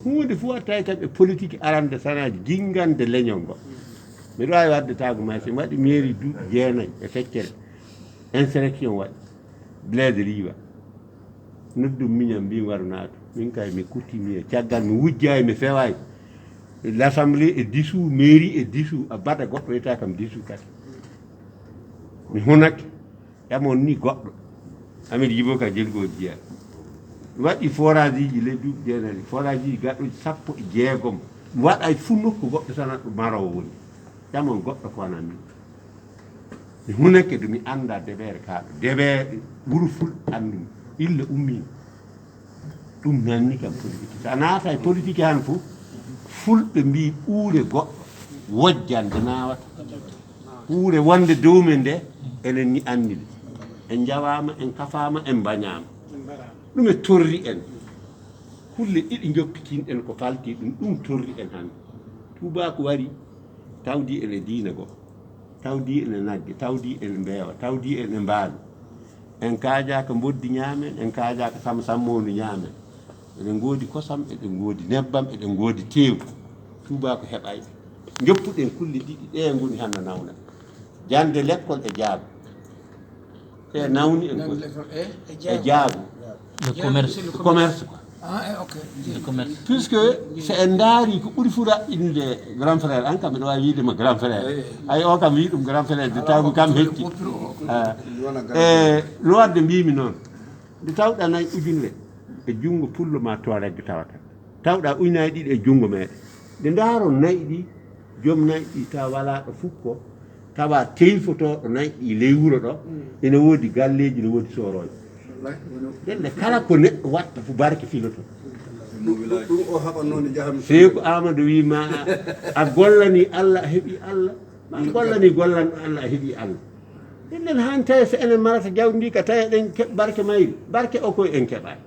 hunde fof a tawi kamɓe politique arande sanaji jingande leñol ngo miɗo wawi wadde tago ma so waɗi mairie duuɓi 9 e feccere insurrection waɗi blede riiwa noddum miñam mbimi waru naatu min kay mi kuttimi e caggal mi wujjayi mi fewani l'assemblée est dissous mairie est dissous a bada goɗɗo wiyata kam dissous kadi mi hunake yamon ni goɗɗo amin yibo ka jelgoji jeeya waɗi forage ji ley duuɓi 9 forage ji gaɗoji 16 waɗa fu nokku goɗɗo tan ɗo marowo woni yamon goɗɗo ko wanan min mi hunake ɗo mi anda deɓere kaaɗo deɓere ɓuuru fulɓe andumi illa ummima ɗum nanni kam politique so a naata e politique han fof fulɓe mbi ɓuure goɗɗo wojjande nawata ɓuure wonde dow men nde enen ni andide en jawama en kafama en mbañama ɗum e torri en kulle ɗiɗi joppitinɗen ko falti ɗum torri en hande tubako wari tawdi en e diina goo tawdi en e nagge tawdi en e mbeewa tawdi en e mbaalu en kaajaka boddi ñaamen en kaajaka sam sammondu ñaamen eɗen goodi kosam eɗen goodi nebbam eɗen goodi teewu tubako heɓay joppuɗen kulle ɗiɗi ɗe ngoni hanno nawna jande l'école e jaago e nawni en e jaago commerce quoi puisque so en daari ko ɓuri fu raɓɓinde grand frère an kam ɓeɗo wawi wiidema grand frère ay o kam wi ɗum grand frère de taw kam hetti e no wadde mbimi noon nde tawɗa nayi ujunere e junngo pullo ma to regge tawata tawɗa ujunnaje ɗiɗi e junngo meɗen nde daaro nayi ɗi joom nayi ɗi taw wala ɗo fukko tawa teyfotoɗo nayi ɗi ley wuro ɗo ene woodi galleji ne woodi soroje ɗenne kala ko neɗɗo watta fo barke filoto ɗum o haɓa noon jaham seeko amadou wima a gollani allah a heeɓi allah ma gollani gollanɗo allah a heeɓi allah ɗennen han tawi so enen marata jawdi ndi ka tawi eɗen keeɓ barke mayri barke o koye en keeɓani